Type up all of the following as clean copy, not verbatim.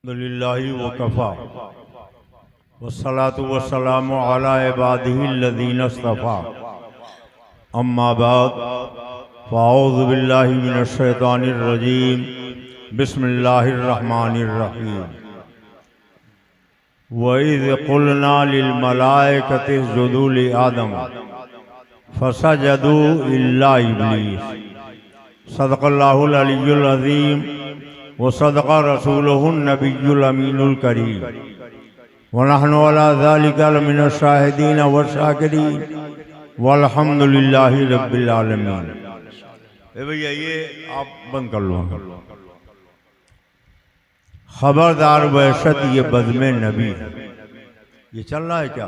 अल्हम्दुलिल्लाहि वकफ़ा वस्सलातु वस्सलामु अला इबादिहिल्लज़ीना इस्तफ़ा अम्मा बाद फ़अऊज़ु बिल्लाहि मिनश शैतानिर रजीम बिस्मिल्लाहिर रहमानिर रहीम वइज़ क़ुलना लिल मलाइकति इसजुदू लि आदम फ़सजदू इल्ला इब्लीस सदक़ल्लाहुल अलियुल अज़ीम व सदक़ रसूलुहुन नबियुल अमीनुल करीम व नहनु अला ज़ालिका लमिनश शाहिदीन व शाकिरीन वल्हम्दुलिल्लाहि रब्बिल आलमीन। भैया ये आप बंद कर लो। खबरदार वहशत ये बज़्म नबी, ये चल रहा है क्या?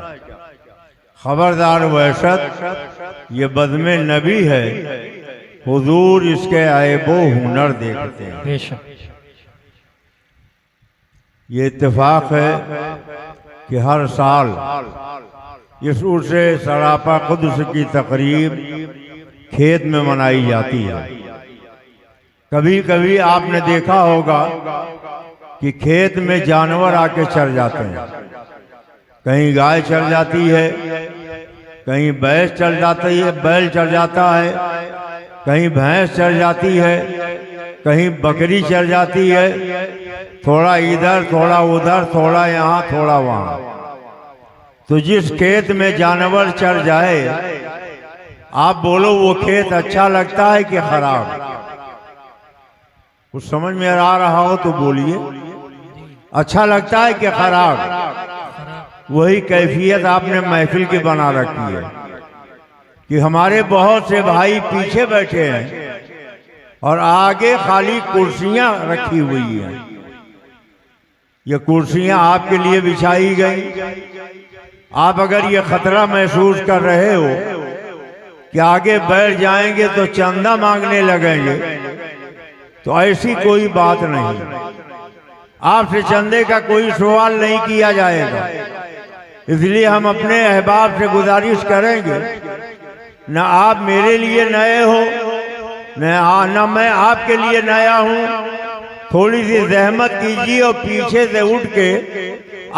खबरदार वहशत ये बज़्म नबी है, हुजूर इसके ऐबो हुनर देखते हैं। ये इत्तेफाक है कि हर साल इस उर्स सरापा कुद्स की तकरीब खेत में मनाई जाती है। कभी कभी आपने देखा होगा कि खेत में जानवर आके चर जाते हैं। कहीं गाय चर जाती है, कहीं भैंस चल जाती है, बैल चल जाता है, कहीं भैंस चल जाती है, कहीं बकरी चल जाती है, थोड़ा इधर थोड़ा उधर, थोड़ा यहाँ थोड़ा वहाँ। तो जिस खेत में जानवर चर जाए, आप बोलो वो खेत अच्छा लगता है कि खराब? कुछ समझ में आ रहा हो तो बोलिए, अच्छा लगता है कि खराब? वही कैफियत आपने महफिल की बना रखी है कि हमारे बहुत से भाई पीछे बैठे हैं और आगे खाली कुर्सियां रखी हुई हैं। ये कुर्सियां आपके लिए बिछाई गई। आप अगर ये खतरा महसूस कर रहे हो कि आगे बैठ जाएंगे तो चंदा मांगने लगेंगे, तो ऐसी कोई बात नहीं। आपसे चंदे का कोई सवाल नहीं किया जाएगा। इसलिए हम अपने अहबाब से गुजारिश करेंगे, न आप मेरे लिए नए हो, न मैं आपके लिए नया हूं। थोड़ी सी जहमत कीजिए और पीछे से उठ के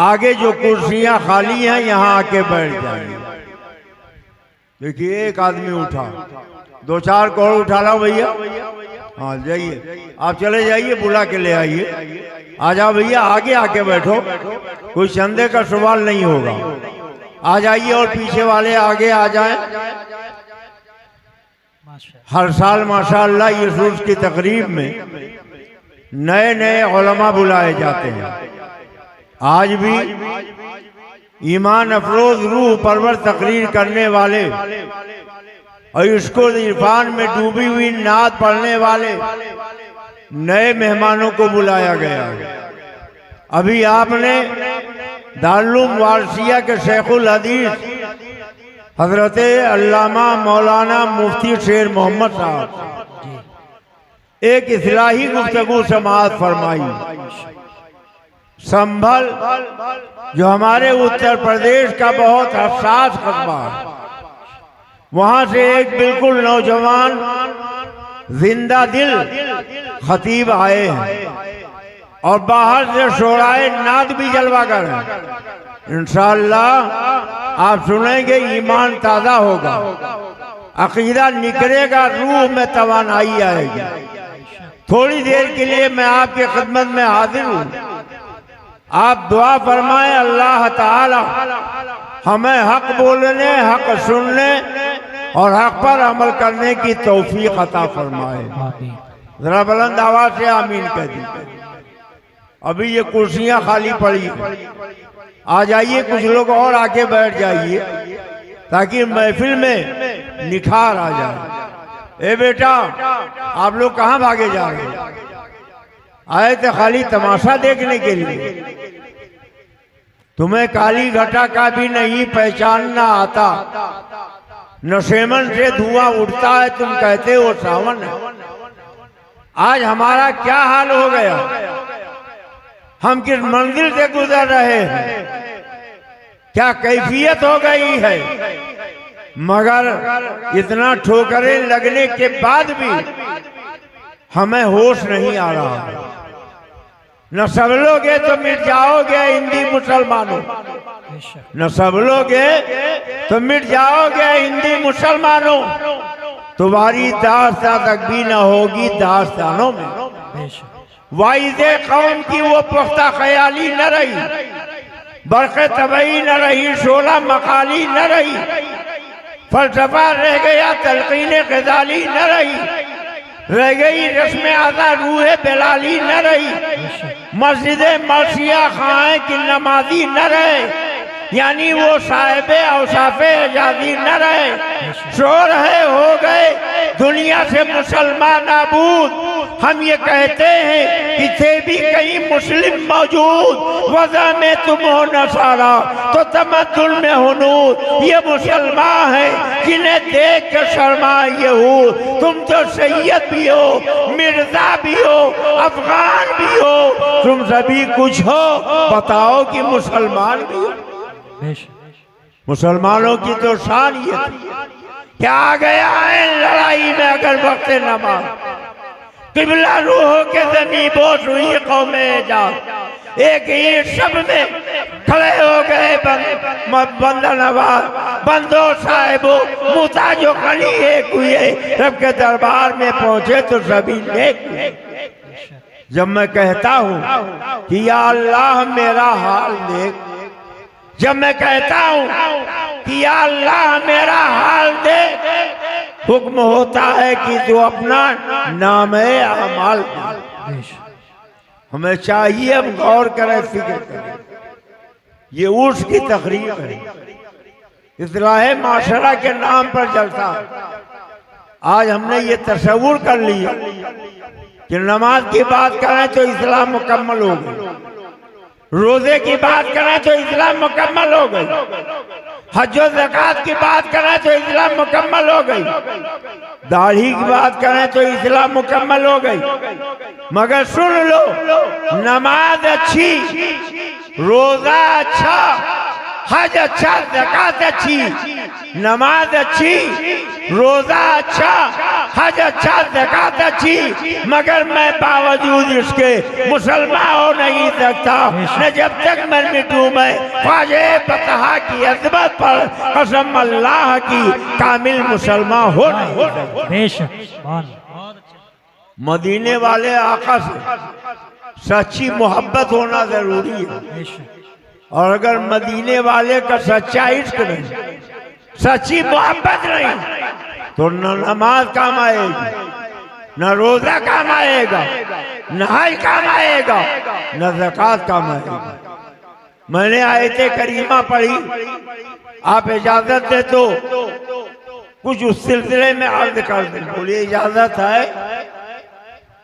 आगे जो कुर्सियां खाली हैं यहाँ आके बैठ जाइए। देखिए एक आदमी उठा, दो चार कौड़ उठा लो भैया। हाँ जाइए, आप चले जाइए, बुला के ले आइए। आ जाओ भैया, आगे आके बैठो, कोई चंदे का सवाल नहीं होगा। आ जाइए और पीछे वाले आगे आ जाएं। हर साल माशाअल्लाह इस उर्स की तकरीब में नए नए उलमा बुलाए जाते हैं। आज भी ईमान अफरोज रूह परवर तकरीर करने वाले और इसको इरफान में डूबी हुई नात पढ़ने वाले नए मेहमानों को बुलाया गया है। अभी आपने दारुल वारसिया के शेखुल हदीस हजरत अल्लामा मौलाना मुफ्ती शेर मोहम्मद साहब एक इस्लाही गुफ्तगू समाअत फरमाई। संभल जो हमारे उत्तर प्रदेश का बहुत हसास कस्बा है, वहां से एक बिल्कुल नौजवान जिंदा दिल खतीब आए हैं और बाहर से शोराए नाद भी जलवा कर हैं। इंशाअल्लाह आप सुनेंगे, ईमान ताज़ा होगा, अकीदा निकलेगा, रूह में तवानाई आएगी। थोड़ी देर के लिए मैं आपके खिदमत में हाजिर हूँ। आप दुआ फरमाएं, अल्लाह ताला हमें हक बोलने, हक सुनने और हक पर अमल करने की तौफीक अता फरमाए। जरा बुलंद आवाज से आमीन कह दीजिए। अभी ये कुर्सियां खाली पड़ी, आ जाइए, कुछ लोग और आके बैठ जाइए ताकि महफिल में निखार आ जाए। ए बेटा, आप लोग कहाँ भागे जा रहे हैं? आए थे खाली तमाशा देखने के लिए? तुम्हें काली घटा का भी नहीं पहचानना आता। नशेमन से धुआं उठता है, तुम कहते हो सावन है। आज हमारा क्या हाल हो गया? हम किस मंजिल से गुजर रहे हैं? क्या कैफियत हो गई है? मगर इतना ठोकरें लगने के बाद भी हमें होश नहीं आ रहा। न सब लोगे तो मिट जाओगे हिंदी मुसलमानों, न सब लोगे तो मिट जाओगे हिंदी मुसलमानों, तुम्हारी दास्तां तक भी न होगी दास्तानों में। वाइदे कौम की वो पुख्ता ख्याली न रही, बरक़े तबई न रही, शोला मकाली न रही, फलसफा रह गया, तलकीन ग़ज़ाली न रही, रह गई रस्म आदा रूह बेलाली न रही, मस्जिद मर्सिया खाएं कि नमाजी न रहे, यानी वो साहिबे औसाफे आजादी न रहे। शोर है हो गए दुनिया से मुसलमान नाबूद, हम ये कहते हैं कि थे भी कहीं मुस्लिम मौजूद, वज़ा में तुम हो नसारा तो तमद्दुन में हुनूद, ये मुसलमान है जिन्हें देख कर शर्मा यहूद, तुम तो सैयद भी हो, मिर्जा भी हो, अफगान भी हो, तुम सभी कुछ हो, बताओ कि मुसलमान भी हो। मुसलमानों की तो शान ये थी, क्या आ गया है लड़ाई में अगर वक्त नमाज, किबला रूह के ज़मीं बोझ हुई कौम एजाज, एक ही शब में खड़े हो गए बंदा नवाज, बंदो साहिबो मुताजो खली एक हुए, रब के दरबार में पहुंचे तो सभी नेक हुए। जब मैं कहता हूँ कि या अल्लाह मेरा हाल देख, जब मैं कहता हूँ कि या अल्लाह मेरा हाल देख, हुक्म होता है कि तू अपना नाम है अमाल। हमें चाहिए अब गौर करें, फिक्र करें, ये उर्स की तकरीर है, इस्लाह माशरा के नाम पर जलसा। आज हमने ये तस्वुर कर लिया कि नमाज की बात करें तो इस्लाम मुकम्मल हो गई, रोजे की बात करें तो इस्लाम मुकम्मल हो गई, हज और ज़कात की बात करें तो इस्लाम मुकम्मल हो गई, दाढ़ी की बात करें तो इस्लाम मुकम्मल हो गई। मगर सुन लो, नमाज अच्छी, रोजा अच्छा, हज अच्छा, ज़कात अच्छी, नमाज अच्छी, रोजा अच्छा, हज अच्छा, ज़कात अच्छी, मगर मैं बावजूद इसके मुसलमान हो नहीं सकता, न जब तक मैं मिटूं मैं ख्वाजे बतहा की अज़मत पर कसम अल्लाह की कामिल मुसलमान हो नहीं सकता। मदीने वाले आका से सच्ची मोहब्बत होना जरूरी है, और अगर मदीने वाले का सच्चा इश्क नहीं, सच्ची मोहब्बत नहीं, तो न नमाज काम आएगी, न रोजा काम आएगा, न हज काम आएगा, न ज़कात काम आएगा। मैंने आयते करीमा पढ़ी, आप इजाजत दे तो कुछ उस सिलसिले में अर्ज कर दें। बोलिए इजाजत है?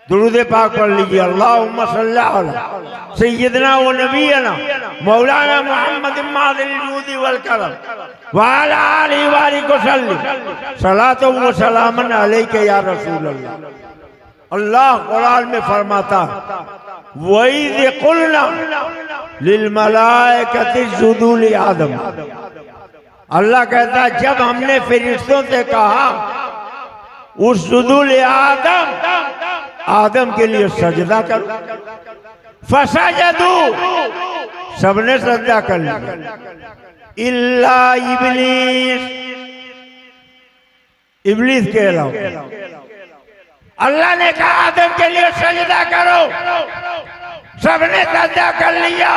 दुरूद पाक पढ़ लीजिए। अल्लाहुम्मा सल्ली अला सय्यदना व नबीना मौलाना मुहम्मद मादिल जूदी वल करम व अला आलिहि व सल्लम सलातो व सलामन अलैका या रसूल अल्लाह। अल्लाह कुरान में फरमाता, वइज़ क़ुलना लिल मलाइकति इसजुदू लि आदम। अल्लाह कहता है जब हमने फरिश्तों से कहा उसजुदू लि आदम, आदम के लिए सजदा करो, फसजदू, सबने सजदा कर लिया, इल्ला इब्लीस, इब्लीस के अलावा। अल्लाह ने कहा आदम के लिए सजदा करो, सबने सजदा कर लिया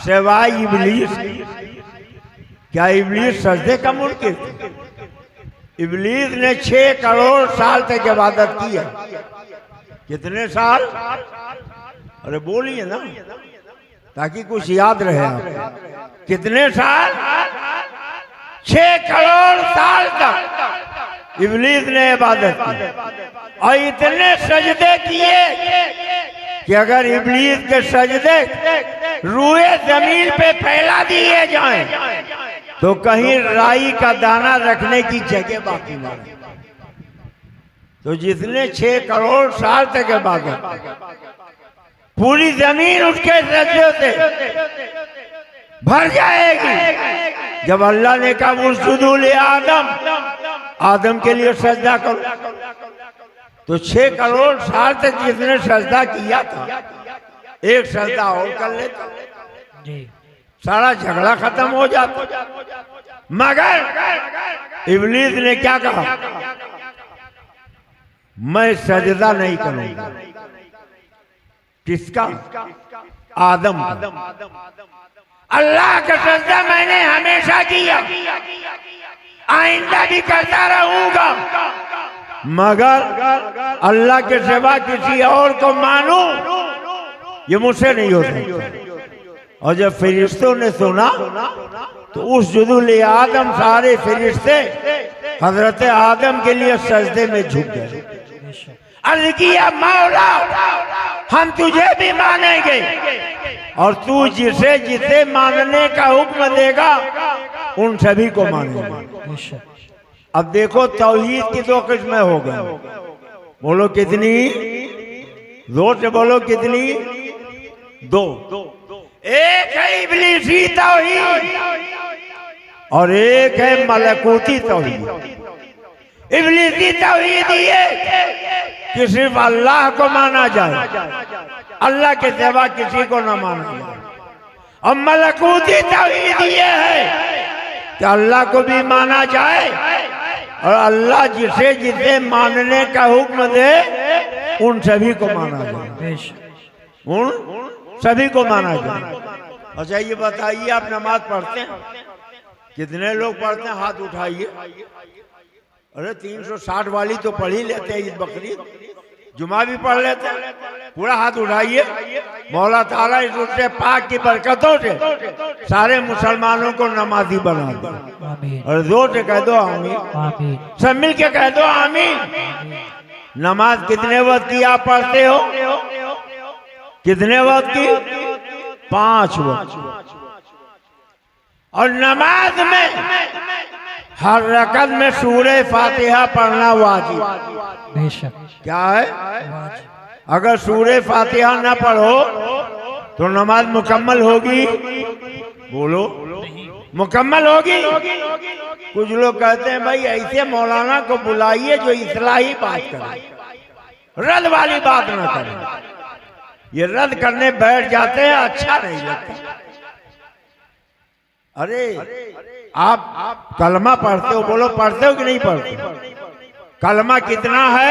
सिवाय इब्लीस। क्या इब्लीस सजदे का मुनकिर? इब्लीस ने 6 करोड़ साल तक इबादत की है। कितने साल? अरे बोलिए ना ताकि कुछ याद रहे आप। कितने साल? 6 करोड़ साल तक इब्लीस ने इबादत की, और इतने सजदे किए कि अगर इब्लीस के सजदे रूए जमीन पे फैला दिए जाएं तो कहीं राई का दाना रखने की जगह बाकी ना रहे। तो जितने 6 करोड़ साल तक इबादत, पूरी जमीन उसके सजदों से भर जाएगी। जब अल्लाह ने कहा उसजुदू लि आदम, आदम के लिए सजदा करो, तो 6 करोड़ साल तक जिसने सजदा किया था एक सजदा और कर लेता जी। सारा झगड़ा खत्म हो जाता। मगर इब्लीस ने क्या कहा, मैं सजदा नहीं करूंगा। किसका? आदम का। अल्लाह का सजदा मैंने हमेशा किया, आइंदा भी करता रहूंगा, मगर अल्लाह के सिवा किसी और को मानूं ये मुझसे नहीं हो सकता। और जब फरिश्तों ने सुना तो उस जुदुल आदम सारे फरिश्ते हजरत आदम के लिए सजदे में झुक गए। अर्ज किया, मौला हम तुझे भी मानेंगे और तू जिसे जिसे मानने का हुक्म देगा उन सभी को मानेंगे। अब देखो तौहीद की दो किस्में हो गई। बोलो कितनी? जोर से बोलो कितनी? दो। एक है इब्लीसी तौहीद और एक है मलकूती तौहीद। इब्लीसी तौहीद ये कि सिर्फ अल्लाह को माना जाए, अल्लाह के सिवा किसी को न माना जाए। और मलकूती तौहीद ये है कि अल्लाह को भी माना जाए और अल्लाह जिसे जिसे मानने का हुक्म दे उन सभी को माना जाए, उन सभी को माना जाए। अच्छा ये बताइए, आप नमाज पढ़ते हैं? कितने लोग पढ़ते हैं? हाथ उठाइए। अरे 360 वाली तो पढ़ ही लेते हैं, ईद बकरीद जुमा भी पढ़ लेते हैं। पूरा हाथ उठाइए। मौला ताला इस उससे पाक की बरकतों से सारे मुसलमानों को नमाजी बना दे। और जोर से कह दो आमीन। सब मिल के कह दो आमीन। नमाज कितने वक्त की आप पढ़ते हो? कितने वक्त की? 5 वक्त। और नमाज में हर रकत में सूरे फातिहा पढ़ना वाजिब। बेशक। क्या है? अगर सूरे फातिहा न पढ़ो तो नमाज मुकम्मल होगी? बोलो मुकम्मल होगी? कुछ लोग कहते हैं भाई ऐसे मौलाना को बुलाइए जो इस्लाही बात करे, रद्द वाली बात ना करे। ये रद्द करने बैठ जाते हैं, अच्छा नहीं लगता। अरे आप कलमा पढ़ते हो? बोलो पढ़ते हो कि नहीं पढ़ते? कलमा कितना है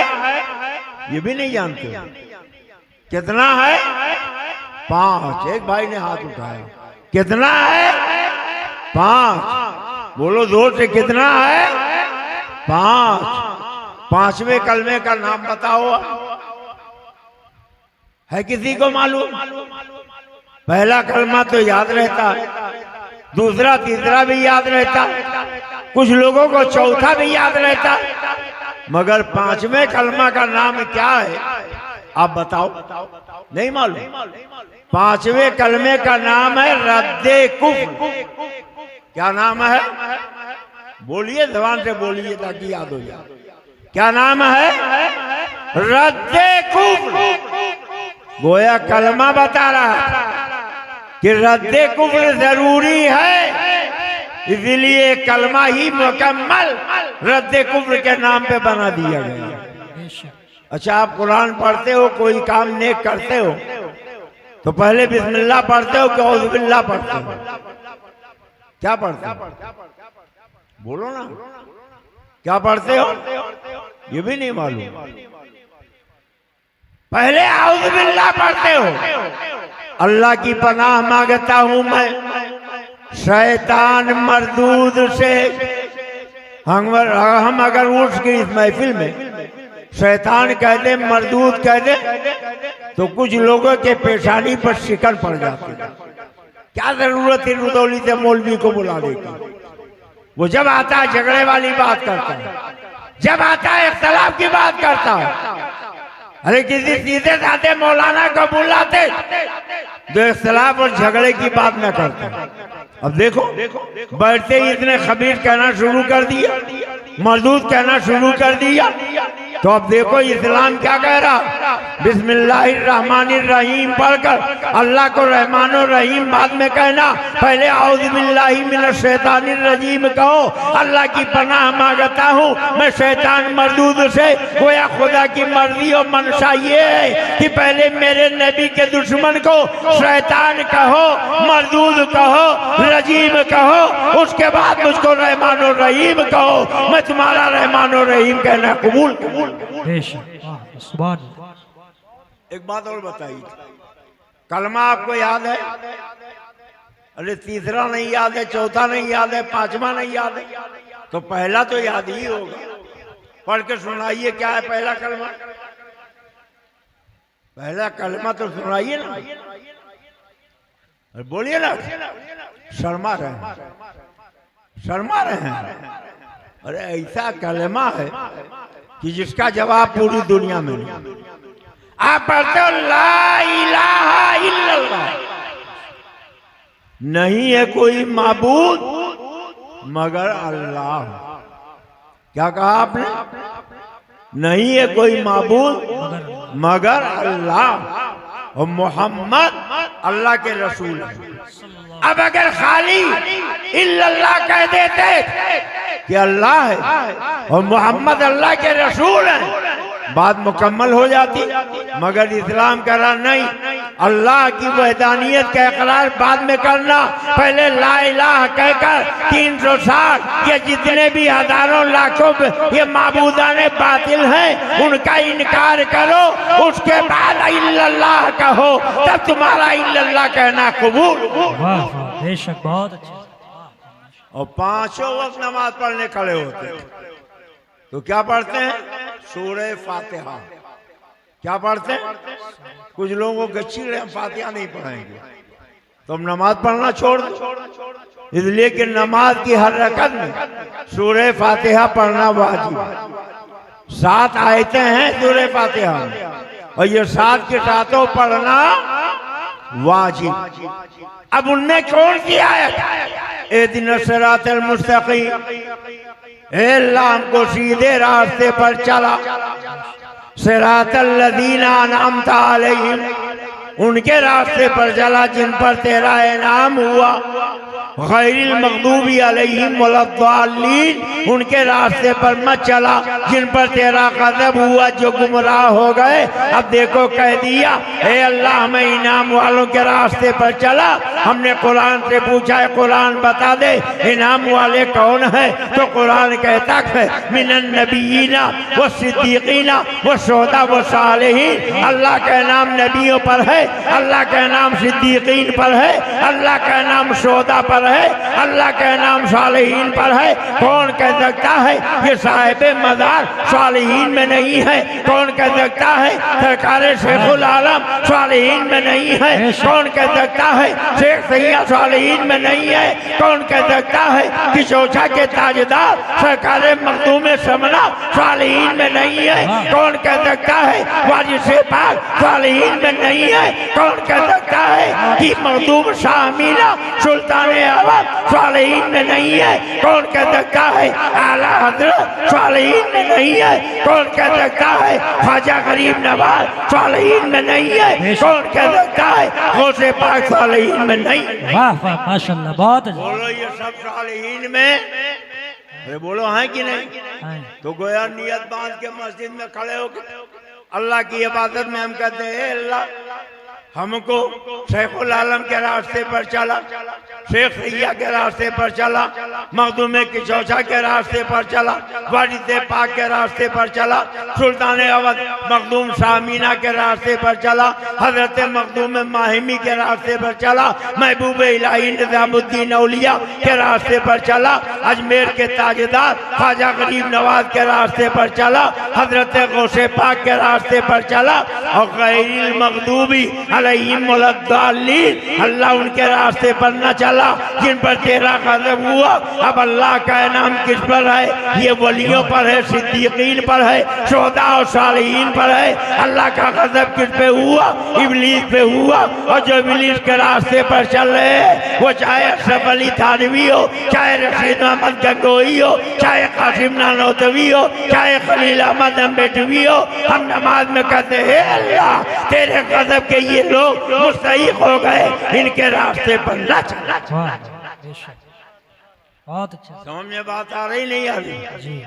ये भी नहीं जानते? कितना है? 5। एक भाई ने हाथ उठाया। कितना है? 5। बोलो जोर से, कितना है? 5। 5वें कलमे का नाम बताओ। है किसी को मालूम? पहला कलमा तो याद रहता है, दूसरा तीसरा भी याद रहता, कुछ लोगों को चौथा भी याद रहता, मगर 5वें कलमा का नाम क्या है आप बताओ? नहीं मालूम? 5वें कलमे का नाम है रद्दे कुफ्र। क्या नाम है? बोलिए, जबान से बोलिए ताकि याद हो जाए। क्या नाम है? रद्दे कुफ्र। गोया कलमा बता रहा कि रद्दे कुफ्र जरूरी है, इसलिए कलमा ही मुकम्मल रद्दे कुफ्र के नाम पे बना दिया गया। अच्छा आप कुरान पढ़ते हो, कोई काम नेक करते हो तो पहले बिस्मिल्लाह पढ़ते हो कि औज़ु बिल्लाह पढ़ते हो? क्या पढ़ते हो? बोलो ना, क्या पढ़ते हो? ये भी नहीं मालूम? पहले औज़ु बिल्लाह पढ़ते हो। अल्लाह की पनाह मांगता हूं मैं शैतान मरदूद से। हम अगर उठ गए इस महफिल में शैतान कह दे, मरदूद कह दे तो कुछ लोगों के पेशानी पर शिकन पड़ जाती है। क्या जरूरत है रुदौली से मौलवी को बुलाने की? वो जब आता है झगड़े वाली बात करता है, जब आता है इख्तलाफ की बात करता है। अरे किसी सीधे साधे मौलाना को बुलाते जो इख्तलाफ और झगड़े की बात न करते। अब देखो बैठते ही इतने खबीर कहना शुरू कर दिया, मरदूद कहना शुरू कर दिया। तो अब देखो इस्लाम क्या कह रहा, बिस्मिल्लाहिर्रहमानिर्रहीम पढ़कर अल्लाह को रहमान और रहीम बाद में कहना, पहले औज़ु बिल्लाहि मिनश शैतानिर रजीम कहो, अल्लाह की पनाह मांगता हूँ मैं शैतान मरदूद से। गोया खुदा की मर्जी और मनशा ये है कि पहले मेरे नबी के दुश्मन को शैतान कहो, मरदूद कहो, रजीम कहो, उसके बाद मुझको रहमान और रहीम कहो, मैं तुम्हारा रहमान और रहीम कहना कबूल। एक बात और बताइए, कलमा आपको याद है? अरे तीसरा नहीं याद है, चौथा नहीं याद है, पांचवा नहीं याद है, तो पहला तो याद ही होगा। पढ़ के सुनाइए, क्या है पहला कलमा? पहला कलमा तो सुनाइए ना, बोलिए ना। शर्मा रहे, शर्मा रहे। अरे ऐसा कलमा है कि जिसका जवाब पूरी दुनिया में नहीं। आप पढ़ते हो ला इलाहा इल्लल्लाह, नहीं है कोई माबूद मगर अल्लाह। क्या कहा आपने? नहीं है कोई माबूद मगर अल्लाह और मोहम्मद अल्लाह के रसूल है। अब अगर खाली इल्लल्लाह कह देते कि अल्लाह है और मोहम्मद अल्लाह के रसूल हैं, बात मुकम्मल हो जाती। मगर इस्लाम कह रहा नहीं, अल्लाह की वहदानियत का इकरार बाद में करना, पहले ला इलाहा कहकर 360 ये जितने भी हजारों लाखों ये माबूदाने बातिल हैं उनका इनकार करो, उसके बाद इल्लल्लाह कहो, तब तुम्हारा इल्लल्लाह कहना कबूल। बेशक बहुत अच्छा। और पांचों वक्त नमाज पढ़ने खड़े होते हैं तो क्या पढ़ते हैं? सूरह फातिहा। क्या पढ़ते हैं? कुछ लोगों को गच्छी रहे, हम फातिहा नहीं पढ़ेंगे, तो हम नमाज पढ़ना छोड़ दें। इसलिए कि नमाज की हर रकत में सूरह फातिहा पढ़ना वाजिब है। 7 आयतें हैं सूरह फातिहा में और ये 7 के साथों पढ़ना वाजिब। अब उनमें कौन सी आयत? इहदिनस सिरातल मुस्तकीम, अल्लाह हमको सीधे रास्ते पर चला, सिरातल लज़ीना अनअमता अलैहिम, उनके रास्ते पर चला जिन पर तेरा इनाम हुआ, गैरिल मग़दूबी अलैहिम वलद्दाल्लीन, उनके रास्ते पर मत चला जिन पर तेरा गज़ब हुआ जो गुमराह हो गए। अब देखो कह दिया, हे अल्लाह मैं इनाम वालों के रास्ते पर चला। हमने कुरान से पूछा है कुरान बता दे इनाम वाले कौन है, तो कुरान कहता है मिनन नबीयीना व सिद्दीकीना व शुहदा व सालिहीन। अल्लाह का नाम नबियों पर है, अल्लाह का नाम सिद्दीकीन पर है, अल्लाह का नाम शुहदा पर है, अल्लाह का नाम सालिहीन पर है। कौन कह सकता है ये साहिब मज़ार सालिहीन में नहीं है? कौन कह सकता है सरकार शेखुल आलम सालिहीन में नहीं है? कौन कह सकता है शेख सैयद सालिहीन में नहीं है? कौन कह सकता है कि चौथा के ताजदार सरकार मखदूम समना सालिहीन में नहीं है? कौन कह सकता है वाजिद से पाक सालिहीन में नहीं है? कौन कह सकता है कि मखदूम शाह मीना सुल्तान अवध सालिहीन में नहीं है? कौन कह सकता है आला हजरत सालिहीन में नहीं है? कौन कह सकता है ख्वाजा गरीब नवाज सालिहीन में नहीं है? कौन कह सकता है गौसे पाक सालिहीन में नहीं? वाह वाह माशाल्लाह बहुत अच्छा। बोलो ये सब सालिहीन में, अरे बोलो हैं कि नहीं? तो गोया नियत बांध के मस्जिद में खड़े होकर अल्लाह की इबादत में हम कहते हैं अल्लाह हमको शेखुल आलम के रास्ते पर चला, शेख सैयद के रास्ते पर चला, मखदूम की चौचा के रास्ते पर चला, वाजिद पाक के रास्ते पर चला, सुल्तान अवध मखदूम शामीना के रास्ते पर चला, हजरत मखदूम माहिमी के रास्ते पर चला, महबूब इलाही निजामुद्दीन औलिया के रास्ते पर चला, अजमेर के ताजदार ख्वाजा गरीब नवाज के रास्ते पर चला, हजरत गौसे पाक के रास्ते पर चला और गैरिल मखदूबी अलैहिम वलद्दाल्लीन, अल्लाह उनके रास्ते पर न चला जिन पर तेरा गज़ब हुआ। अब अल्लाह का इनाम किस पर है? ये वलियों पर है, सिद्दीकीन पर है, शुहदा और सालिहीन पर है। अल्लाह का गज़ब किस पे हुआ? इब्लीस पे हुआ। और जो इब्लीस के रास्ते पर चल रहे हैं, वो चाहे अशरफ अली थानवी हो, चाहे रशीद अहमद गंगोही हो, चाहे कासिम नानोतवी हो, चाहे खलील अहमद अम्बेडवी हो, हम नमाज में कहते हैं अल्लाह तेरे गज़ब के ये लोग मुस्तहिक हो गए, इनके रास्ते पर न चला। वाह बेशक बहुत अच्छा समझ में बात आ रही नहीं आ रही? जी।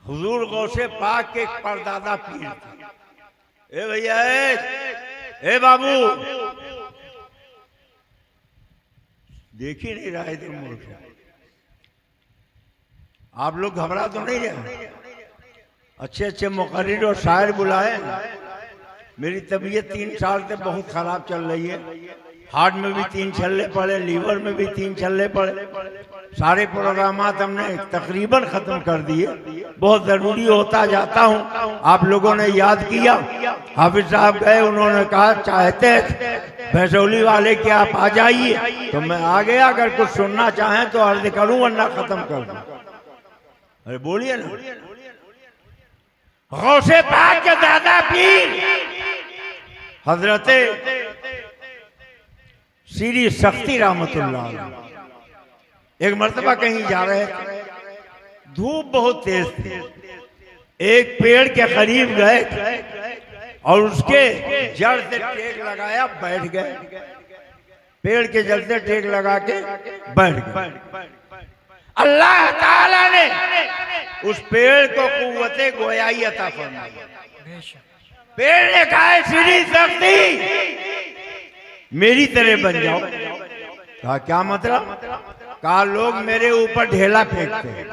हुजूर गौसे पाक के परदादा पीर थे। ए भैया ए बाबू, देख ही नहीं रहे तुम मुझ को। आप लोग घबरा तो नहीं रहे? अच्छे अच्छे मुकर्रिर और शायर बुलाए। मेरी तबीयत 3 साल से बहुत खराब चल रही है। हार्ट में भी 3 छल्ले पड़े, लीवर में भी 3 छल्ले पड़े। सारे प्रोग्रामात हमने तकरीबन खत्म कर दिए। बहुत जरूरी होता जाता हूँ। आप लोगों ने याद किया, हाफिज साहब गए, उन्होंने कहा चाहते भैसौली वाले कि आप आ जाइए, तो मैं आ गया। अगर कुछ सुनना चाहें तो अर्ज करूं, वरना खत्म कर दूं। अरे बोलिए ना। गौसे पाक के दादा पीर हजरते श्री सख्ती रहमतुल्लाह अलैह एक मर्तबा कहीं जा रहे थे, धूप बहुत तेज थी। एक पेड़ के करीब गए और उसके जड़ से टेक लगाया, बैठ गए। पेड़ के जड़ से टेक लगा के बैठ गए। अल्लाह ताला ने उस पेड़ को कुव्वते गोयाई अता फरमाई। पेड़ ने कहा श्री शक्ति मेरी तरह बन जाओ। कहा क्या मतलब? कहा लोग मेरे ऊपर ढेला फेंकते हैं,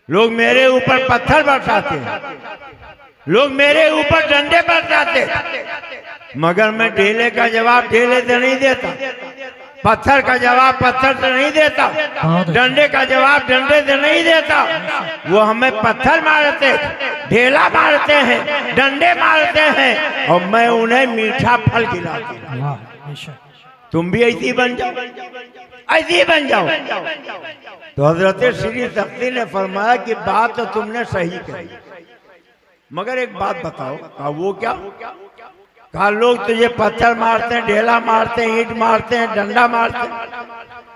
लोग मेरे ऊपर पत्थर बरसाते हैं, लोग मेरे ऊपर डंडे बरसाते हैं, मगर मैं ढेले का जवाब ढेले से नहीं देता, पत्थर का जवाब पत्थर से नहीं देता, डंडे का जवाब डंडे से नहीं देता। वो हमें पत्थर मारते, ढेला मारते हैं, डंडे मारते हैं, और मैं उन्हें मीठा फल खिलाता हूं। तुम भी ऐसी बन जाओ, ऐसी बन जाओ। तो हजरत श्री शक्ति ने फरमाया कि बात तो तुमने सही कही, मगर एक बात बताओ। कहा वो क्या? कहा लोग तुझे पत्थर मारते हैं, ढेला मारते हैं, ईंट मारते हैं, डंडा मारते हैं,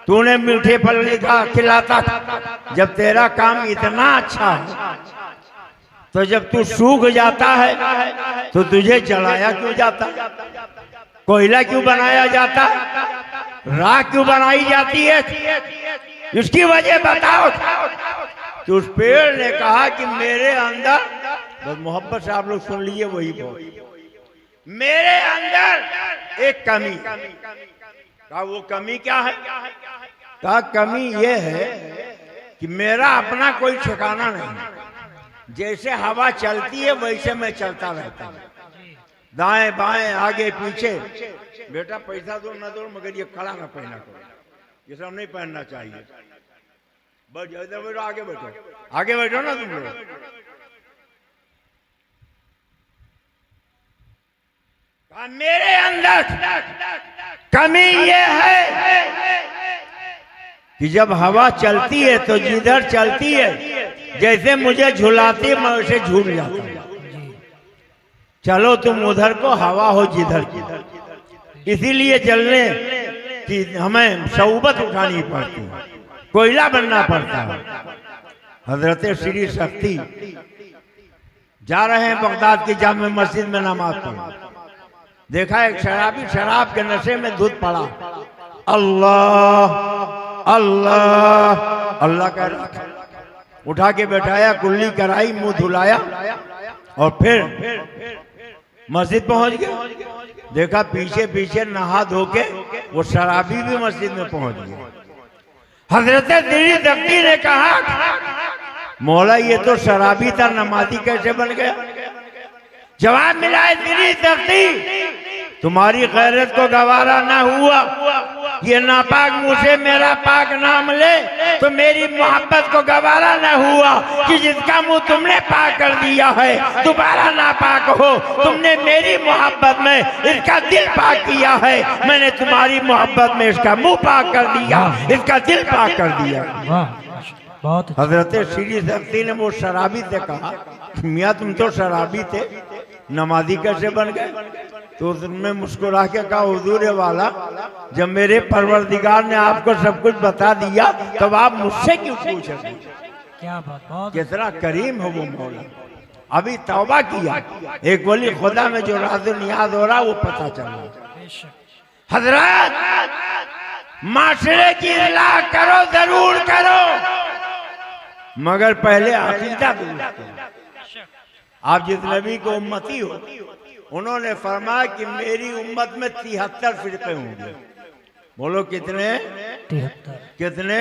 तूने मीठे फल खिलाता था। जब तेरा काम इतना अच्छा है, तो जब तू सूख जाता है तो तुझे जलाया क्यों जाता? कोयला क्यों बनाया जाता? राख क्यों बनाई जाती है? इसकी वजह बताओ। तो उस पेड़ ने कहा कि मेरे अंदर, बस मोहब्बत से आप लोग सुन लीजिए, वही बहुत, मेरे अंदर एक कमी। कहा वो कमी क्या है? कहा कमी ये है कि मेरा अपना कोई ठिकाना नहीं। जैसे हवा चलती है वैसे मैं चलता रहता हूँ, दाएं बाएं आगे पीछे। बेटा पैसा दो न दो, मगर ये कड़ा ना पहना करो, ये सब नहीं पहनना चाहिए। बस इधर बैठो, आगे बैठो, आगे बैठो ना तुम लोग। मेरे अंदर कमी ये है कि जब हवा चलती है तो जिधर चलती है, जैसे मुझे झुलाती है मैं वैसे झूल जाता हूँ। चलो तुम उधर को, हवा हो जिधर की। इसीलिए चलने की हमें सऊबत उठानी पड़ती है, कोयला बनना पड़ता है। हजरत श्री शक्ति जा रहे हैं बगदाद की जामे मस्जिद में नमाज पढ़ने। देखा एक शराबी शराब के नशे में धुत पड़ा। अल्लाह अल्लाह अल्लाह कह रहा, उठा के बैठाया, कुल्ली कराई, मुंह धुलाया और फिर मस्जिद पहुंच गया। देखा पीछे पीछे नहा धो के वो शराबी भी मस्जिद में पहुंच गया। हजरत श्री शक्ति ने कहा मौला ये तो शराबी था, नमाजी कैसे बन गया? जवाब मिला है श्री शक्ति तुम्हारी गैरत को गवारा ना हुआ ये नापाक मुंह से मेरा पाक नाम ले तो मेरी मोहब्बत को गवारा न हुआ कि जिसका मुंह तुमने पाक कर दिया है दोबारा नापाक हो। तुमने मेरी मोहब्बत में इसका दिल पाक किया है, मैंने तुम्हारी मोहब्बत में इसका मुंह पाक कर दिया, इसका दिल पाक कर दिया। बहुत हजरत श्री शक्ति ने वो शराबी से कहा, मियाँ तुम तो शराबी थे, नमाजी कैसे बन गए? तो उसने मुस्कुरा के कहा, हुजूर वाला जब मेरे परवरदिगार ने आपको सब कुछ बता दिया तब आप मुझसे क्यों पूछ रहे? क्या बात, बहुत कितना करीम है वो मौला। अभी तौबा किया, एक वली खुदा में जो राज़ नियाज हो रहा वो पता चला। बेशक हजरत माशरे की इलाह करो, जरूर करो, मगर पहले अकीदा दुरुस्त करो। आप जिस नबी को उम्मती हो, उन्होंने फरमाया कि मेरी उम्मत में 73 फिरके होंगे। बोलो कितने? 73। कितने?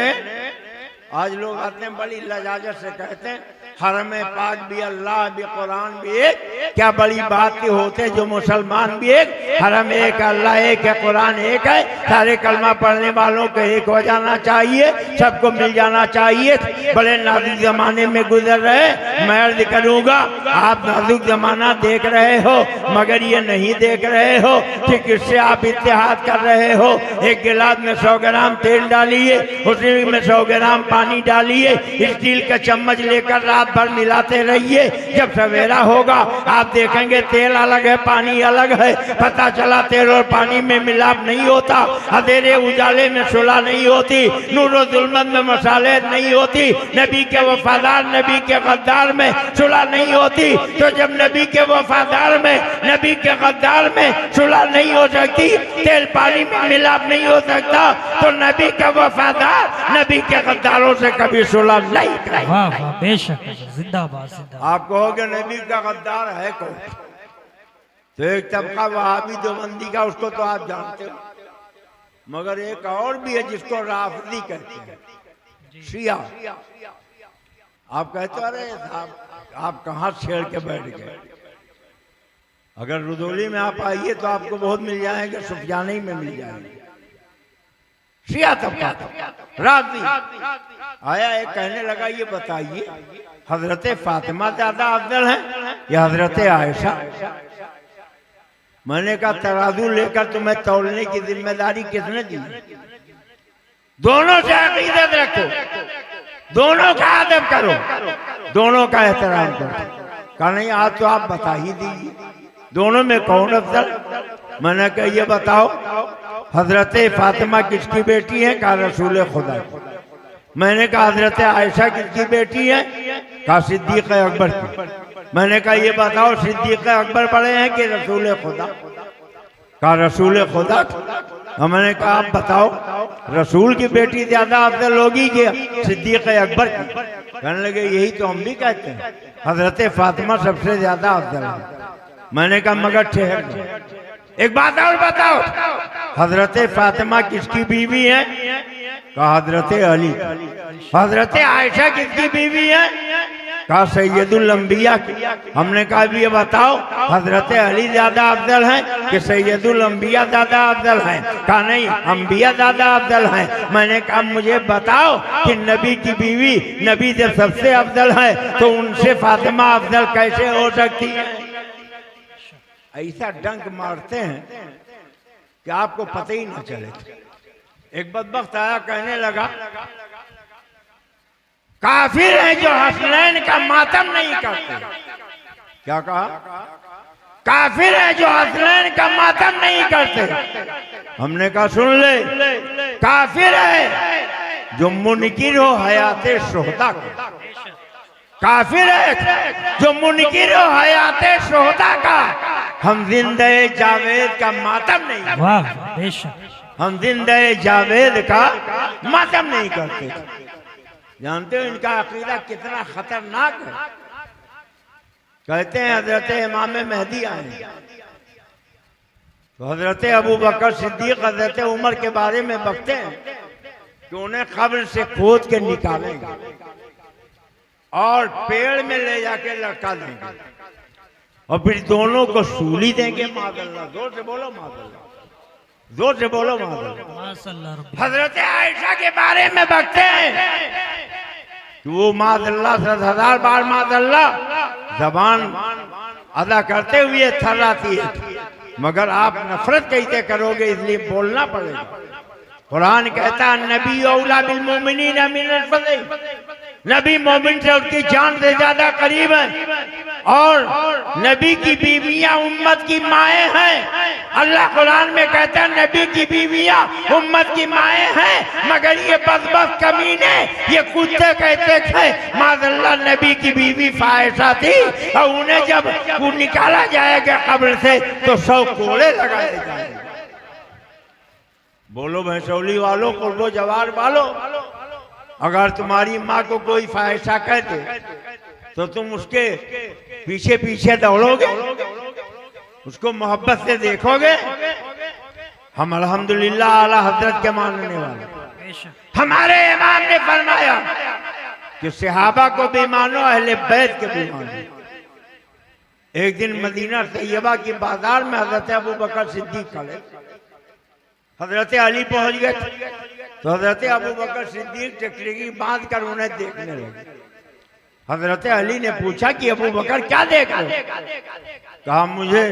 आज लोग आते हैं बड़ी लजाजत से कहते हैं हरम पाक भी अल्लाह भी कुरान भी एक, क्या बड़ी बात की होते जो मुसलमान भी एक, हरम एक, अल्लाह एक है, कुरान एक है, सारे कलमा पढ़ने वालों को एक हो जाना चाहिए, सबको मिल जाना चाहिए। बड़े नाजुक जमाने में गुजर रहे, मैं अर्ज करूँगा आप नाजुक जमाना देख रहे हो मगर ये नहीं देख रहे हो कि किससे आप इत्तेहाद कर रहे हो। एक गिलास में 100 ग्राम तेल डालिए, उसी में 100 ग्राम पानी डालिए, स्टील का चम्मच लेकर रात भर मिलाते रहिए। जब सवेरा होगा आप देखेंगे तेल अलग है पानी अलग है, पता चला तेल और पानी में मिलाप नहीं होता, अंधेरे उजाले में सुलह नहीं होती, नूर और जुल्मत में मसाले नहीं होती, नबी के वफादार नबी के गद्दार में सुलह नहीं होती। तो जब नबी के वफादार में नबी के गद्दार में सुलह नहीं हो सकती, तेल पानी में मिलाप नहीं हो सकता, तो नबी का वफादार नबी के गद्दारों से कभी सुलह नहीं करेगा। वाह वाह, बेशक जिंदाबाद जिंदाबाद। आप कहोगे नबी का गद्दार है कौन? तो एक तबका वहाबी देवबंदी का, उसको तो आप जानते हो, मगर एक और भी है जिसको राफदी कहते हैं, शिया। आप कहते हो अरे साहब आप कहाँ छेड़ के बैठ गए? अगर रुदौली में आप आइए तो आपको बहुत मिल जाएंगे, सुफियानी में मिल जाएंगे। शिया तबका राफदी आया, एक कहने लगा ये बताइए हजरत फातिमा ज्यादा अफजल है या हजरत आयशा? मैंने कहा तराजू लेकर तुम्हें तौलने की जिम्मेदारी किसने दी? दोनों से अकीदत रखो, दोनों का अदब करो, दोनों का एहतराम करो। कहा नहीं आज तो आप बता ही दीजिए दोनों में कौन अफजल? मैंने कहा ये बताओ हजरत फातिमा किसकी बेटी है? कहा रसूल खुदा। मैंने कहा हजरत आयशा किसकी बेटी है? कहा सिद्दीक अकबर की। मैंने कहा ये बताओ सिद्दीक अकबर बड़े हैं कि रसूल खुदा? कहा रसूल खुदा। मैंने कहा आप बताओ रसूल की बेटी ज्यादा अफजल होगी कि सिद्दीक अकबर की? कहने लगे यही तो हम भी कहते हैं, हजरत फातिमा सबसे ज्यादा अफजल है। मैंने कहा मगर ठहर जाओ, एक बात और बताओ हजरत फातिमा किसकी बीवी है? कहा हजरत अली। हजरत आयशा किसकी बीवी है? कहा सैयदुल अंबिया की। हमने कहा भी ये बताओ हजरत अली ज्यादा अफजल हैं कि सैयदुल अंबिया ज्यादा अफजल हैं? कहा नहीं अंबिया ज्यादा अफजल हैं। मैंने कहा मुझे बताओ कि नबी की बीवी नबी जब सबसे अफजल है तो उनसे फातिमा अफजल कैसे हो सकती है? ऐसा डंक मारते हैं कि आपको पता ही ना चले। एक बदबख्त आया कहने लगा काफिर है जो हसनैन का मातम नहीं करते। क्या कहा? काफिर है जो हसनैन का मातम नहीं करते। हमने कहा सुन ले, काफिर है जो मुनकिर हो हयाते शोहदा का। काफिर है जो मुनकिर हो हयाते शोहदा का। हम जिंदे जावेद का मातम नहीं। वाह बेशक, हम जिंदे जावेद का मातम नहीं करते। जानते हो इनका अकीदा कितना खतरनाक है? कहते हैं हजरत इमाम मेहदी आए तो हजरत अबू बकर सिद्दीक हजरत उमर के बारे में बकते हैं कि उन्हें कब्र से खोद के निकालेंगे और पेड़ में ले जाके लटका देंगे और फिर दोनों को सूली देंगे। मादल्ला, जोर से बोलो मादल्ला। जोर से बोलो माज़अल्लाह। माशाअल्लाह रब्बी। हजरत आयशा के बारे में बकते हैं कि वो माज़अल्लाह 10,000 बार माज़अल्लाह जबान अदा करते हुए थर्राती है, मगर आप नफरत कैसे करोगे, इसलिए बोलना पड़ेगा। कुरान कहता है नबी औला बिल मोमिनीन मिन अनफुसिहिम, नबी मोमिन से उसकी जान से ज्यादा करीब है, और नबी की बीवियां उम्मत की माएँ हैं। अल्लाह कुरान में कहता है नबी की बीवियां उम्मत की माएँ हैं, मगर ये बदबख्त कमीने, ये कुत्ते कहते थे माज़अल्लाह नबी की बीवी फाहिशा थी, और उन्हें जब वो निकाला जाएगा कब्र से तो 100 कोड़े लगाए जाएंगे। बोलो भैंसौली वालों, कुर्बो जवार वालों, अगर तुम्हारी माँ को कोई फाहिशा कहते तो तुम उसके पीछे पीछे दौड़ोगे, उसको मोहब्बत से देखोगे? हम अल्हम्दुलिल्लाह आला हजरत के मानने वाले, बेशक हमारे इमाम ने फरमाया कि सहाबा को भी मानो, अहले बैत के भी मानो। एक दिन मदीना तैयबा की बाजार में हजरत अबू बकर सिद्दीक खड़े, हजरत अली पहुंच गए तो हजरत अबू बकर सिद्दीक टकरी बांध कर उन्हें देखने लगे। हजरत अली ने पूछा कि अबू बकर क्या देख रहे? कहा मुझे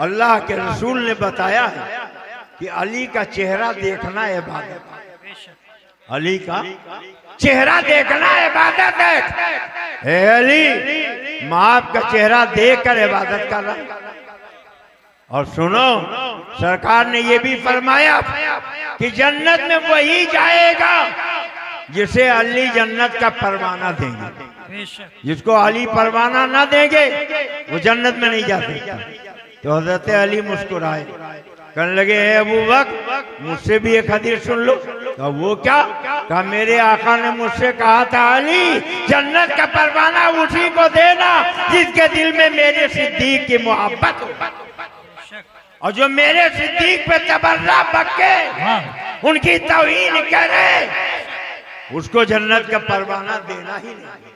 अल्लाह के रसूल ने बताया है कि अली का चेहरा देखना इबादत है, अली का चेहरा देखना इबादत है। हे अली, मैं आपका चेहरा देखकर इबादत कर रहा। और सुनो, सरकार ने ये भी फरमाया कि जन्नत में वही जाएगा जिसे अली जन्नत का परवाना देंगे, बेशक जिसको अली परवाना ना देंगे वो जन्नत में नहीं जा सकता। तो हजरत अली मुस्कुराए, कहने लगे हे अबू बकर, मुझसे भी एक हदीस सुन लो। तो वो क्या? कहा मेरे आका ने मुझसे कहा था अली, जन्नत का परवाना उसी को देना जिसके दिल में मेरे सिद्दीक की मोहब्बत हो, और जो मेरे सिद्दीक पे तबर्रा बके, उनकी तौहीन करे, उसको जन्नत का परवाना देना ही नहीं।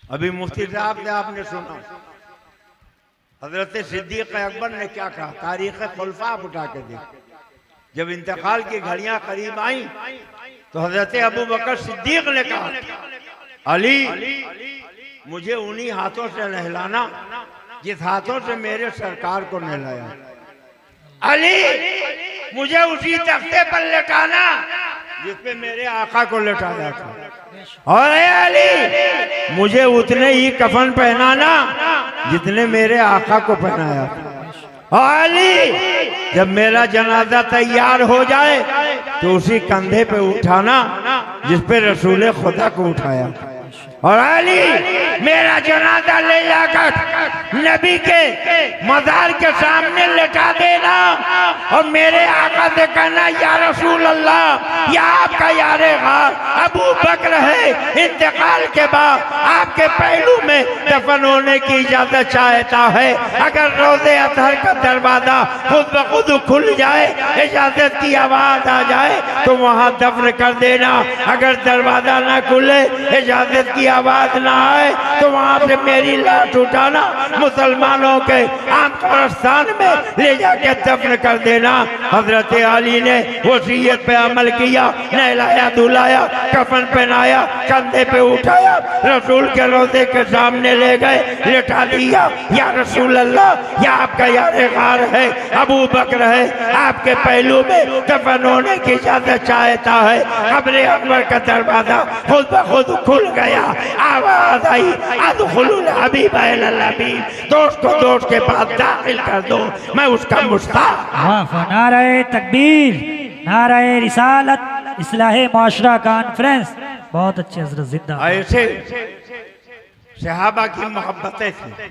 अभी मुफ्ती साहब से आपने सुना हजरत सिद्दीक अकबर ने क्या कहा, तारीख खुलफा उठा के देख। जब इंतकाल की घड़ियां करीब आई तो हजरत अबू बकर सिद्दीक ने कहा अली, मुझे उन्हीं हाथों से नहलाना जिस हाथों से मेरे सरकार को नहलाया। अली, मुझे उसी तख्ते पर लेटाना जिसपे मेरे आका को लेटाया था। और अली, मुझे उतने ही कफन पहनाना जितने मेरे आका को पहनाया था। और अली, जब मेरा जनाजा तैयार हो जाए तो उसी कंधे पे उठाना जिस पे रसूल खुदा को उठाया। और अली, मेरा जनाजा ले जाकर नबी के मजार के सामने लेटा देना और मेरे आका से कहना या रसूल अल्लाह, या आपका यारे गार अबू बकर है, इंतकाल के बाद आपके पहलू में दफन होने की इजाजत चाहता है। अगर रोज़े अतहर का दरवाजा खुद ब खुद खुल जाए, इजाजत की आवाज आ जाए तो वहाँ दफन कर देना। अगर दरवाजा ना खुले, इजाजत की आवाज ना आए तो वहाँ से मेरी लाश उठाना, मुसलमानों के आम कब्रिस्तान में ले जाके दफन कर देना। हजरत अली ने वसीयत पे अमल किया, नहलाया धुलाया, कफन पहनाया, कंधे पे उठाया, रसूल के रोज़े के सामने ले गए, लेटा दिया। या रसूल अल्लाह, या आपका यारे गार है, अबू बकर है, आपके पहलू में दफन होने की इजाजत चाहता है। कब्र अकबर का दरवाजा खुद ब खुद खुल गया। आवाज आई अदखुलुल हबीब अल हबीब, दोस्त को दोस्त के पास दाखिल कर दो, मैं उसका मुश्ताक। नारे तकबीर, नारे रिसालत, इस्लाहे माशरा कॉन्फ्रेंस। बहुत अच्छे हजरत, जिंदा। ऐसे सहाबा की मोहब्बतें थी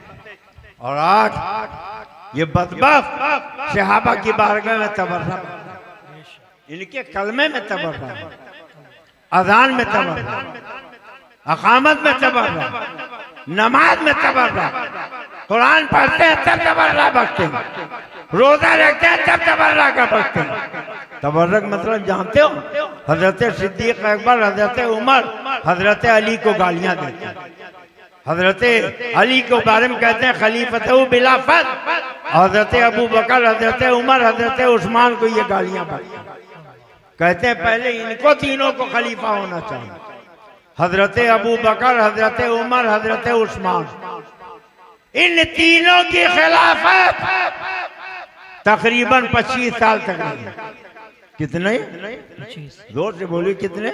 और आज ये बदबख्त सहाबा की बारगाह में तबर्रा, इनके कलमे में तबर्रा, अजान में तबर्रा, अकामत में तबर्रा, नमाज में तबर्रा, कुरान पढ़ते हैं तब तबर्रा बकते हैं, रोजा रखते हैं तब तबर्रा का बकते हैं। तबर्रक मतलब जानते हो? हजरत सिद्दीक अकबर, हजरत उमर, हजरत अली को गालियां देते हैं। हजरत अली के बारे में कहते हैं खलीफतहु बिला फज़्ल, हजरत अबू बकर, हजरत उमर, हजरत उस्मान को ये गालियां पड़ी। कहते हैं पहले इनको तीनों को खलीफा होना चाहिए। हजरत अबू बकर, हजरत उमर, हजरत उस्मान, इन तीनों की खिलाफत तकरीबन 25 साल तक रही। कितने? 25। जोर से बोलिए कितने?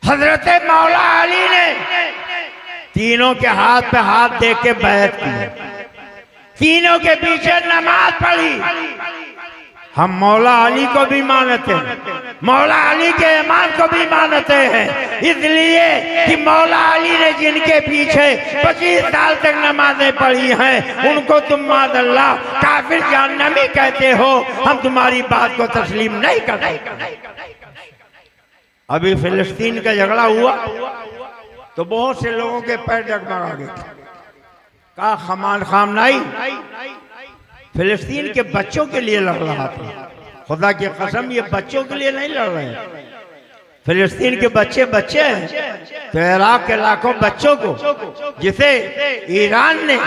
हजरत मौला अली ने तीनों के हाथ पे हाथ दे के बैत की, तीनों के पीछे नमाज पढ़ी। हम मौला अली को भी मानते हैं, मौला अली के इमाम को भी मानते हैं, इसलिए कि मौला अली ने जिनके पीछे 25 साल तक नमाजें पढ़ी हैं उनको तुम मादल्ला काफिर जहन्नमी कहते हो। हम तुम्हारी बात को तस्लीम नहीं करते। अभी फिलिस्तीन का झगड़ा हुआ तो बहुत से लोगों के पैर डगमगा गए। कहा खमान खामनाई फिलिस्तीन के बच्चों के लिए लड़ रहा था। खुदा की कसम ये बच्चों के लिए नहीं लड़ रहे हैं। फिलिस्तीन के बच्चे हैं तो इराक के लाखों बच्चों को जिसे ईरान ने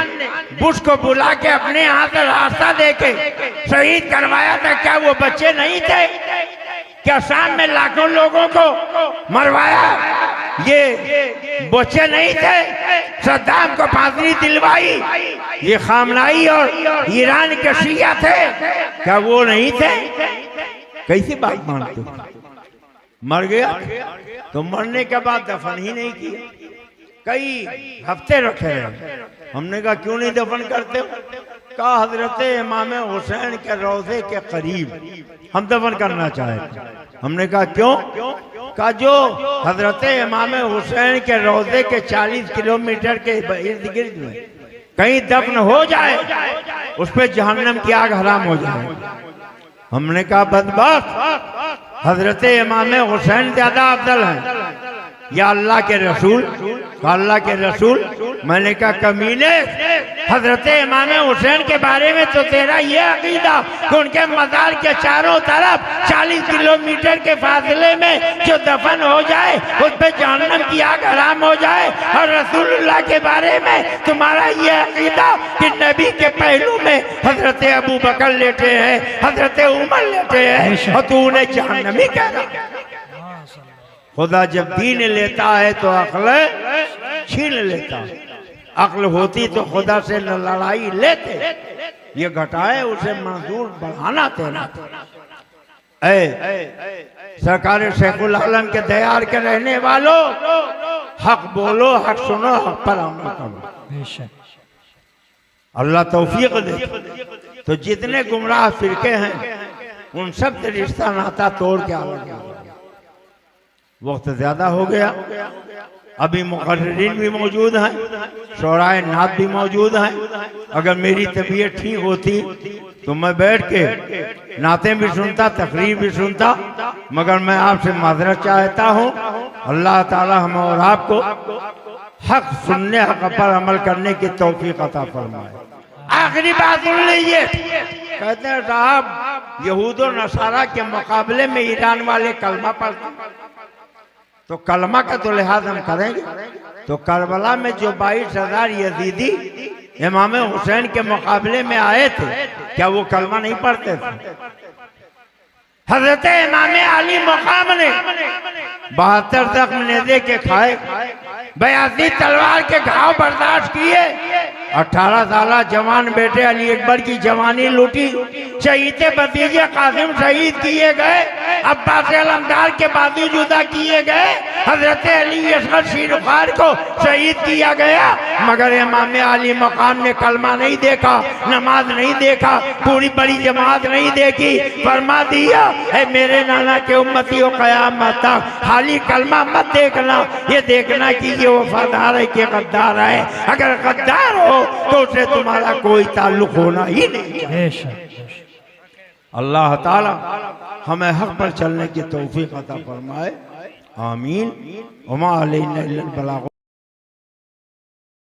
बुश को बुला के अपने यहाँ से रास्ता देके शहीद करवाया था, क्या वो बच्चे नहीं थे? क्या शाम में लाखों लोगों को मरवाया ये बच्चे नहीं थे? सद्दाम को फांसी दिलवाई ये खामनाई और ईरान के शिया थे, क्या वो नहीं थे? कैसी बात मानते हो? मर गया तो मरने के बाद दफन ही नहीं किया, कई हफ्ते रखे रहे। हमने कहा क्यों नहीं दफन करते हो? कहा हजरत इमाम हुसैन के रोजे के करीब हम दफन करना चाहते। हमने कहा क्यों? कहा जो हजरत इमाम हुसैन के रोजे के 40 किलोमीटर के इर्द गिर्द में कहीं दफन हो जाए उस पर जहन्नम की आग हराम हो जाए। हमने कहा बदबख्त, हजरत इमाम हुसैन ज्यादा अफजल है या अल्लाह के रसूल? अल्लाह के रसूल। मैंने कहा कमीने, हजरत इमाम हुसैन के बारे में तो तेरा ये अकीदा कि उनके मज़ार के चारों तरफ 40 किलोमीटर के फासले में जो दफन हो जाए उस पर जहन्नम की आग हराम हो जाए, और रसूलुल्लाह के बारे में तुम्हारा ये अकीदा कि नबी के पहलू में हजरत अबू बकर लेटे हैं, हजरत उमर लेटे हैं, और तू उन्हें जहन्नमी कह रहा। खुदा जब दीन लेता है तो अक्ल छीन लेता है। अक्ल होती तो खुदा से न लड़ाई लेते, ये घटाए उसे मंजूर बढ़ाना तेरा। सरकार शेखुल आलम के दयार के रहने वालों, हक बोलो, हक सुनो, हक पर अमल करो। अल्लाह तौफीक दे। तो जितने गुमराह फिरके हैं उन सब से रिश्ता नाता तोड़ के आगे। वक्त ज्यादा हो गया, अभी मुकर्रिरीन भी मौजूद हैं, शोराए नात भी मौजूद हैं। अगर मेरी तबीयत ठीक होती तो मैं बैठ के नातें भी सुनता, तकरीर भी सुनता, मगर मैं आपसे माजरत चाहता हूँ। अल्लाह ताला हम और आपको हक सुनने, हक पर अमल करने की तौफीक अता फरमाए। आखिरी बात सुन लीजिए। कहते हैं साहब यहूद और नसारा के मुकाबले में ईरान वाले कलमा पढ़ते, तो कलमा का तो लिहाज हम करेंगे। तो करबला में जो 22,000 यजीदी इमाम हुसैन के मुकाबले में आए थे, क्या वो कलमा नहीं पढ़ते थे? हजरत इमाम अली मकाम ने 72 जख्म नेज़े के खाए, 82 तलवार के घाव बर्दाश्त किए, 18 साल जवान बेटे अली अकबर की जवानी लूटी, शहीद भतीजे कासिम शहीद किए गए, अब्बास अलमदार के बाजू जुदा किए गए, हजरत अली असगर शीरुखार को शहीद किया गया, मगर इमाम अली मकाम ने कलमा नहीं देखा, नमाज नहीं देखा, पूरी बड़ी जमात नहीं देखी। फरमा दिया है मेरे नाना के उम्मतियों क़यामत तक खाली कलमा मत देखना, ये देखना कि ये वफादार है कि गद्दार है। अगर गद्दार हो तो उससे तुम्हारा कोई ताल्लुक होना ही नहीं चाहिए। अल्लाह ताला हमें हक पर चलने की तौफीक अता फरमाए। आमीन। वमा अलैना इल्लल बलाग।